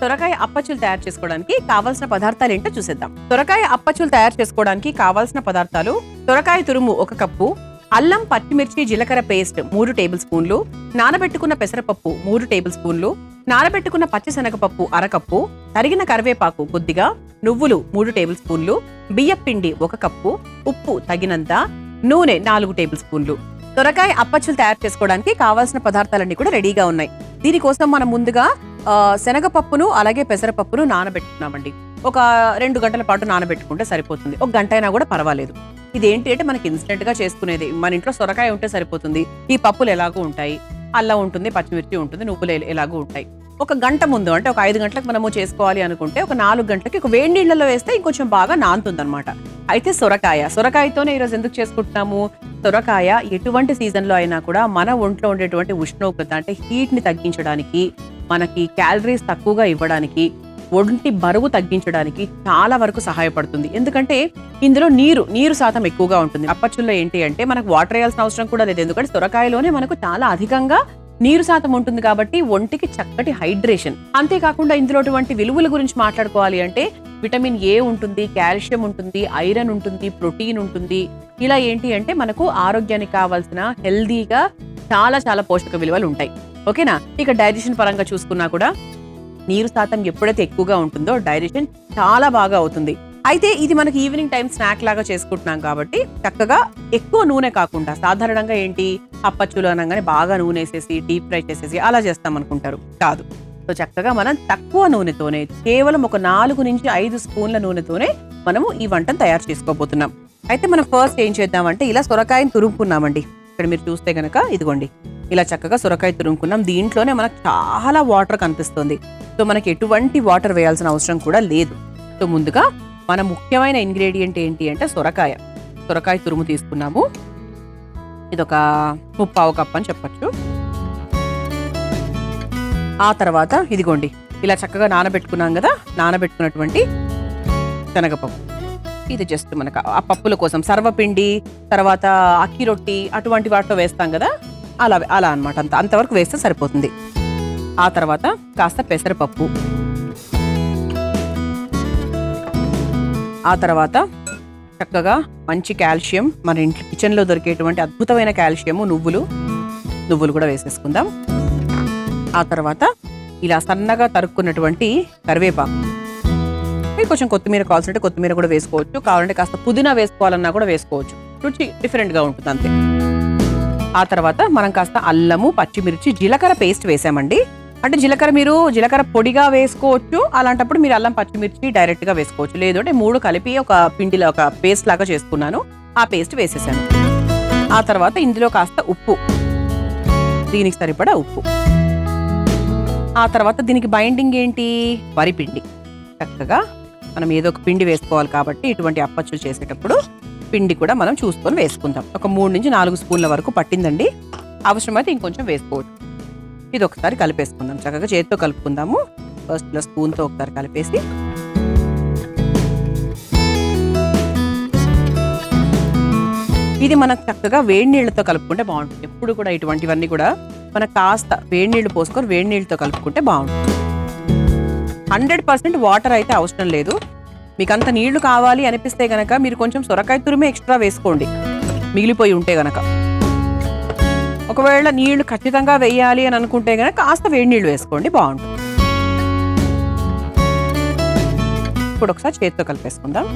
సొరకాయ అప్పచ్చులు తయారు చేసుకోవడానికి కావాల్సిన పదార్థాలు ఏంటో చూసేద్దాం. సొరకాయ అప్పచ్చులు తయారు చేసుకోవడానికి కావాల్సిన పదార్థాలు: సొరకాయ తురుము 1 కప్పు, అల్లం పచ్చిమిర్చి జీలకర్ర పేస్ట్ 3 టేబుల్ స్పూన్లు, నానబెట్టుకున్న పెసరపప్పు 3 టేబుల్ స్పూన్లు, నానబెట్టుకున్న పచ్చిశనగపప్పు 1/2 కప్పు, తరిగిన కరివేపాకు కొద్దిగా, నువ్వులు 3 టేబుల్ స్పూన్లు, బియ్యం పిండి 1 కప్పు, ఉప్పు తగినంత, నూనె 4 టేబుల్ స్పూన్లు. సొరకాయ అప్పచ్చులు తయారు చేసుకోవడానికి కావాల్సిన పదార్థాలన్నీ కూడా రెడీగా ఉన్నాయి. దీనికోసం మనం ముందుగా శనగపప్పును అలాగే పెసరపప్పును నానబెట్టుకున్నామండి. ఒక 2 గంటల పాటు నానబెట్టుకుంటే సరిపోతుంది. 1 గంట అయినా కూడా పర్వాలేదు. ఇదేంటి అంటే మనకి ఇన్స్టెంట్ గా చేసుకునేది. మన ఇంట్లో సొరకాయ ఉంటే సరిపోతుంది. ఈ పప్పులు ఎలాగూ ఉంటాయి, అల్లం ఉంటుంది, పచ్చిమిర్చి ఉంటుంది, నువ్వులు ఎలాగూ ఉంటాయి. 1 గంట ముందు అంటే ఒక 5 గంటలకు మనము చేసుకోవాలి అనుకుంటే ఒక 4 గంటలకి ఒక వేడి నీళ్ళలో వేస్తే ఇంకొంచెం బాగా నానుతుంది అనమాట. అయితే సొరకాయతోనే ఈరోజు ఎందుకు చేసుకుంటున్నాము? సొరకాయ ఎటువంటి సీజన్ లో అయినా కూడా మన ఒంట్లో ఉండేటువంటి ఉష్ణోగ్రత అంటే హీట్ ని తగ్గించడానికి, మనకి క్యాలరీస్ తక్కువగా ఇవ్వడానికి, ఒంటి బరువు తగ్గించడానికి చాలా వరకు సహాయపడుతుంది. ఎందుకంటే ఇందులో నీరు శాతం ఎక్కువగా ఉంటుంది. అప్పచ్చుల్లో ఏంటి అంటే మనకు వాటర్ వేయాల్సిన అవసరం కూడా లేదు. ఎందుకంటే సొరకాయలోనే మనకు చాలా అధికంగా నీరు శాతం ఉంటుంది కాబట్టి ఒంటికి చక్కటి హైడ్రేషన్. అంతేకాకుండా ఇందులో విలువల గురించి మాట్లాడుకోవాలి అంటే విటమిన్ ఏ ఉంటుంది, కాల్షియం ఉంటుంది, ఐరన్ ఉంటుంది, ప్రోటీన్ ఉంటుంది. ఇలా ఏంటి అంటే మనకు ఆరోగ్యానికి కావాల్సిన హెల్దీగా చాలా చాలా పోషక విలువలు ఉంటాయి. ఓకేనా? ఇక డైజెషన్ పరంగా చూసుకున్నా కూడా నీరు శాతం ఎప్పుడైతే ఎక్కువగా ఉంటుందో డైజెషన్ చాలా బాగా అవుతుంది. అయితే ఇది మనకి ఈవినింగ్ టైం స్నాక్ లాగా చేసుకుంటున్నాం కాబట్టి చక్కగా ఎక్కువ నూనె కాకుండా, సాధారణంగా ఏంటి అప్పచ్చులు అనగానే బాగా నూనె వేసేసి డీప్ ఫ్రై చేసేసి అలా చేస్తాం అనుకుంటారు. కాదు. సో చక్కగా మనం తక్కువ నూనెతోనే, కేవలం ఒక 4 నుంచి 5 స్పూన్ల నూనెతోనే మనము ఈ వంటను తయారు చేసుకోబోతున్నాం. అయితే మనం ఫస్ట్ ఏం చేద్దామంటే ఇలా సొరకాయని తురుముకున్నామండి. ఇక్కడ మీరు చూస్తే గనక ఇదిగోండి, ఇలా చక్కగా సొరకాయ తురుముకున్నాం. దీంట్లోనే మనకు చాలా వాటర్ కనిపిస్తుంది. సో మనకి ఎటువంటి వాటర్ వేయాల్సిన అవసరం కూడా లేదు. సో ముందుగా మన ముఖ్యమైన ఇంగ్రీడియంట్ ఏంటి అంటే సొరకాయ తురుము తీసుకున్నాము. ఇదొక 3/4 కప్ అని చెప్పచ్చు. ఆ తర్వాత ఇదిగోండి ఇలా చక్కగా నానబెట్టుకున్నాం కదా, నానబెట్టుకున్నటువంటి శనగపప్పు. ఇది జస్ట్ మనకు ఆ పప్పుల కోసం సర్వపిండి, తర్వాత అక్కి రొట్టి అటువంటి వాటిలో వేస్తాం కదా, అలా అనమాట. అంతవరకు వేస్తే సరిపోతుంది. ఆ తర్వాత కాస్త పెసరపప్పు, ఆ తర్వాత చక్కగా మంచి కాల్షియం, మన ఇంట్లో కిచెన్లో దొరికేటువంటి అద్భుతమైన కాల్షియము నువ్వులు కూడా వేసేసుకుందాం. ఆ తర్వాత ఇలా సన్నగా తరుక్కున్నటువంటి కరివేపాకు, కొంచెం కొత్తిమీర కావాల్సింటే కొత్తిమీర కూడా వేసుకోవచ్చు, కావాలంటే కాస్త పుదీనా వేసుకోవాలన్నా కూడా వేసుకోవచ్చు. రుచి డిఫరెంట్గా ఉంటుంది అంతే. ఆ తర్వాత మనం కాస్త అల్లము, పచ్చిమిర్చి, జీలకర్ర పేస్ట్ వేసామండి. అంటే జీలకర్ర పొడిగా వేసుకోవచ్చు. అలాంటప్పుడు మీరు అల్లం పచ్చిమిర్చి డైరెక్ట్ గా వేసుకోవచ్చు. లేదు అంటే 3 కలిపి ఒక పిండిలో ఒక పేస్ట్ లాగా చేసుకున్నాను. ఆ పేస్ట్ వేసేసాను. ఆ తర్వాత ఇందులో కాస్త ఉప్పు, దీనికి సరిపడా ఉప్పు. ఆ తర్వాత దీనికి బైండింగ్ ఏంటి? వరిపిండి. చక్కగా మనం ఏదో ఒక పిండి వేసుకోవాలి కాబట్టి ఇటువంటి అప్పచ్చులు చేసేటప్పుడు పిండి కూడా మనం చూసుకొని వేసుకుందాం. ఒక 3 నుంచి 4 స్పూన్ల వరకు పట్టిందండి. అవసరమైతే ఇంకొంచెం వేసుకోవచ్చు. ఇది ఒకసారి కలిపేసుకుందాం. చక్కగా చేతితో కలుపుకుందాము. ఫస్ట్ ఇలా స్పూన్తో ఒకసారి కలిపేసి ఇది మనకు చక్కగా వేడి నీళ్ళతో కలుపుకుంటే బాగుంటుంది. ఎప్పుడు కూడా ఇటువంటివన్నీ కూడా మనకు కాస్త వేడి నీళ్లు పోసుకొని వేడి నీళ్ళతో కలుపుకుంటే బాగుంటుంది. 100% వాటర్ అయితే అవసరం లేదు. మీకు అంత నీళ్లు కావాలి అనిపిస్తే గనక మీరు కొంచెం సొరకాయ తురుమే ఎక్స్ట్రా వేసుకోండి, మిగిలిపోయి ఉంటే గనక. ఒకవేళ నీళ్లు ఖచ్చితంగా వేయాలి అని అనుకుంటే గనక కాస్త వేడి నీళ్లు వేసుకోండి, బాగుంటుంది. ఇప్పుడు ఒకసారి చేతితో కలిపేసుకుందాం.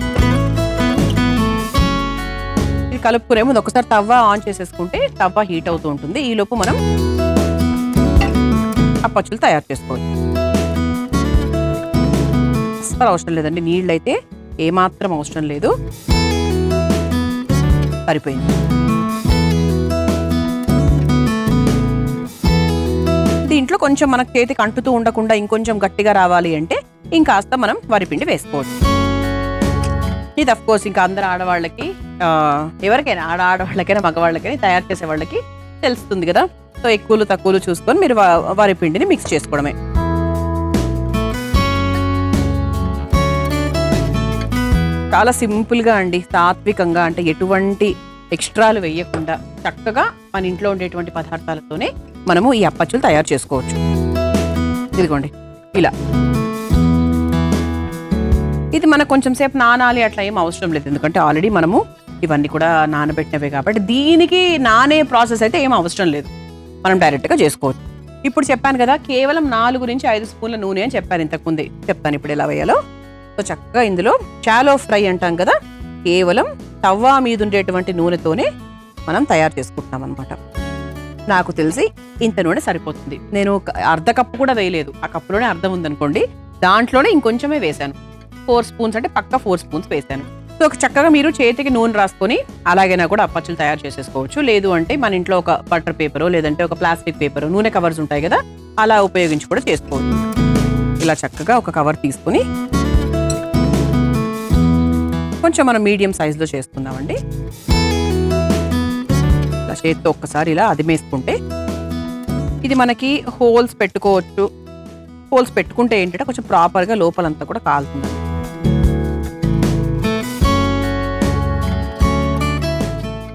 ఇది కలుపుకునే ముందు ఒకసారి తవ్వ ఆన్ చేసేసుకుంటే తవ్వ హీట్ అవుతూ ఉంటుంది. ఈ లోపు మనం అప్పచ్చులు తయారు చేసుకోవచ్చు. అస్సలు అవసరం లేదండి, నీళ్ళు అయితే ఏమాత్రం అవసరం లేదు. సరిపోయింది. దీంట్లో కొంచెం మనకు చేతికి అంటుతూ ఉండకుండా ఇంకొంచెం గట్టిగా రావాలి అంటే ఇంకాస్త మనం వరిపిండి వేసుకోవచ్చు. ఇది అఫ్ కోర్స్ ఇంకా అందరు ఆడవాళ్ళకి, ఎవరికైనా ఆడవాళ్ళకైనా మగవాళ్ళకైనా తయారు చేసే వాళ్ళకి తెలుస్తుంది కదా. సో ఎక్కువలు తక్కువలు చూసుకొని మీరు వరిపిండిని మిక్స్ చేసుకోవడమే. చాలా సింపుల్గా అండి, సాత్వికంగా, అంటే ఎటువంటి ఎక్స్ట్రాలు వేయకుండా చక్కగా మన ఇంట్లో ఉండేటువంటి పదార్థాలతోనే మనము ఈ అప్పచ్చులు తయారు చేసుకోవచ్చు. ఇదిగోండి ఇలా ఇది మనకు కొంచెం సేపు నానాలి అట్లా ఏం అవసరం లేదు, ఎందుకంటే ఆల్రెడీ మనము ఇవన్నీ కూడా నానబెట్టినవే కాబట్టి దీనికి నానే ప్రాసెస్ అయితే ఏం అవసరం లేదు, మనం డైరెక్ట్గా చేసుకోవచ్చు. ఇప్పుడు చెప్పాను కదా కేవలం 4 నుంచి 5 స్పూన్ల నూనె అని చెప్పాను ఇంతకుముందే, చెప్తాను ఇప్పుడు ఎలా వేయాలో. సో చక్కగా ఇందులో షాలో ఫ్రై అంటాం కదా, కేవలం తవ్వా మీద ఉండేటువంటి నూనెతోనే మనం తయారు చేసుకుంటున్నాం అనమాట. నాకు తెలిసి ఇంత నూనె సరిపోతుంది. నేను అర్ధ కప్పు కూడా వేయలేదు, ఆ కప్పులోనే అర్థం ఉందనుకోండి, దాంట్లోనే ఇంకొంచెమే వేశాను. 4 స్పూన్స్ అంటే పక్క 4 స్పూన్స్ వేశాను. సో చక్కగా మీరు చేతికి నూనె రాసుకొని అలాగైనా కూడా అప్పచ్చులు తయారు చేసేసుకోవచ్చు. లేదు అంటే మన ఇంట్లో ఒక బటర్ పేపరో లేదంటే ఒక ప్లాస్టిక్ పేపరో, నూనె కవర్స్ ఉంటాయి కదా, అలా ఉపయోగించి కూడా చేసుకోవచ్చు. ఇలా చక్కగా ఒక కవర్ తీసుకుని కొంచెం మనం మీడియం సైజులో చేసుకుందామండి. ఇలా చేతితో ఒక్కసారి ఇలా అదిమేసుకుంటే ఇది మనకి హోల్స్ పెట్టుకోవచ్చు. హోల్స్ పెట్టుకుంటే ఏంటంటే కొంచెం ప్రాపర్గా లోపలంతా కూడా కాలుతుంది.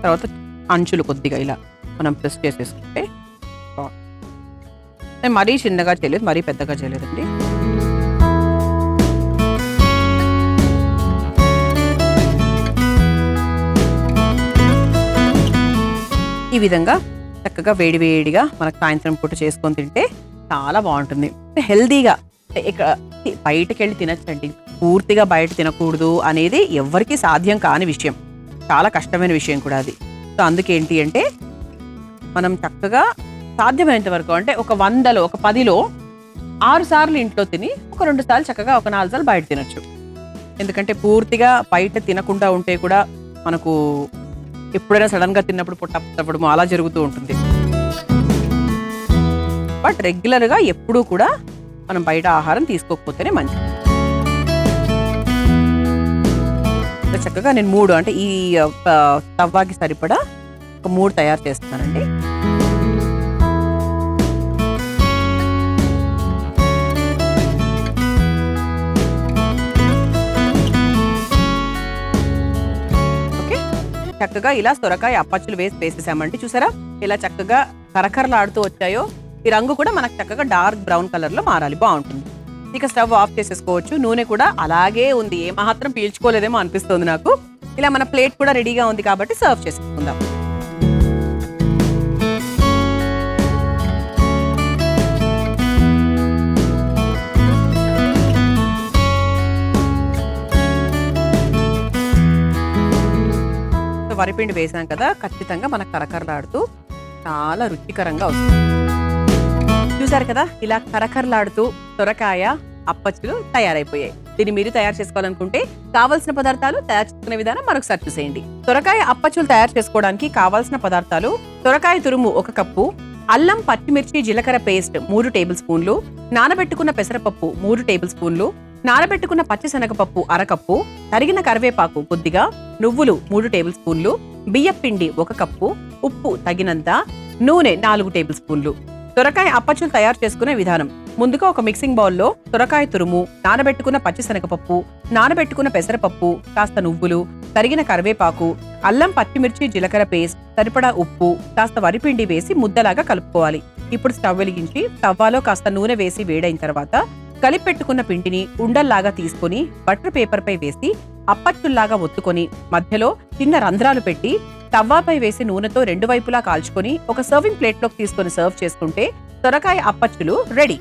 తర్వాత అంచులు కొద్దిగా ఇలా మనం ప్రెస్ చేసేసుకుంటే, మరీ చిన్నగా చేయలేదు మరీ పెద్దగా చేయలేదండి. ఈ విధంగా చక్కగా వేడివేడిగా మనకు సాయంత్రం పూట చేసుకొని తింటే చాలా బాగుంటుంది. హెల్దీగా బయటకు వెళ్ళి తినచ్చండి, పూర్తిగా బయట తినకూడదు అనేది ఎవరికి సాధ్యం కాని విషయం, చాలా కష్టమైన విషయం కూడా అది. సో అందుకేంటి అంటే మనం చక్కగా సాధ్యమైనంత వరకు, అంటే ఒక 100లో ఒక 10లో 6 సార్లు ఇంట్లో తిని ఒక 2 సార్లు చక్కగా ఒక 4 సార్లు బయట తినొచ్చు. ఎందుకంటే పూర్తిగా బయట తినకుండా ఉంటే కూడా మనకు ఎప్పుడైనా సడన్ గా తిన్నప్పుడు పొట్టపడము అలా జరుగుతూ ఉంటుంది. బట్ రెగ్యులర్ గా ఎప్పుడూ కూడా మనం బయట ఆహారం తీసుకోకపోతేనే మంచిది. చక్కగా నేను 3 అంటే ఈ తవ్వాకి సరిపడా ఒక 3 తయారు చేస్తున్నానండి. ఓకే, చక్కగా ఇలా సొరకాయ అప్పచ్చులు వేసేసామంటే చూసారా ఇలా చక్కగా కరకరలాడుతూ వచ్చాయో. ఈ రంగు కూడా మనకు చక్కగా డార్క్ బ్రౌన్ కలర్ లో మారాలి, బాగుంటుంది. ఇక స్టవ్ ఆఫ్ చేసేసుకోవచ్చు. నూనె కూడా అలాగే ఉంది, ఏ మాత్రం పీల్చుకోలేదేమో అనిపిస్తుంది నాకు. ఇలా మన ప్లేట్ కూడా రెడీగా ఉంది కాబట్టి సర్వ్ చేసుకుందాం. వరిపిండి వేసాం కదా, ఖచ్చితంగా మనకు కరకరలాడుతూ చాలా రుచికరంగా వస్తుంది. చూసారు కదా, ఇలా కరకరలాడుతూ సొరకాయ అప్పచ్చులు తయారైపోయాయి. దీన్ని మీరు తయారు చేసుకోవాలనుకుంటే కావాల్సిన పదార్థాలు, తయారు చేసుకునే విధానం మరొకసారి చూసేయండి. సొరకాయ అప్పచ్చులు తయారు చేసుకోవడానికి కావాల్సిన పదార్థాలు: సొరకాయ తురుము 1 కప్పు, అల్లం పచ్చిమిర్చి జీలకర్ర పేస్ట్ 3 టేబుల్ స్పూన్లు, నానబెట్టుకున్న పెసరపప్పు 3 టేబుల్ స్పూన్లు, నానబెట్టుకున్న పచ్చిశనగపప్పు 1 కప్పు, తరిగిన కరివేపాకు కొద్దిగా, నువ్వులు 3 టేబుల్ స్పూన్లు, బియ్యపిండి 1 కప్పు, ఉప్పు తగినంత, నూనె 4 టేబుల్ స్పూన్లు. సొరకాయ అప్పచ్చులు తయారు చేసుకునే విధానం: ముందుగా ఒక మిక్సింగ్ బౌల్లో సొరకాయ తురుము, నానబెట్టుకున్న పచ్చిశనగపప్పు, నానబెట్టుకున్న పెసరపప్పు, కాస్త నువ్వులు, తరిగిన కరివేపాకు, అల్లం పచ్చిమిర్చి జీలకర్ర పేస్ట్, సరిపడా ఉప్పు, కాస్త వరిపిండి వేసి ముద్దలాగా కలుపుకోవాలి. ఇప్పుడు స్టవ్ వెలిగించి తవ్వాలో కాస్త నూనె వేసి వేడైన తర్వాత కలిపెట్టుకున్న పిండిని ఉండల్లాగా తీసుకుని బటర్ పేపర్ పై వేసి అప్పచ్చుల్లాగా ఒత్తుకొని మధ్యలో చిన్న రంధ్రాలు పెట్టి తవ్వాపై వేసి నూనెతో 2 వైపులా కాల్చుకొని ఒక సర్వింగ్ ప్లేట్లోకి తీసుకొని సర్వ్ చేసుకుంటే సొరకాయ అప్పచ్చులు రెడీ.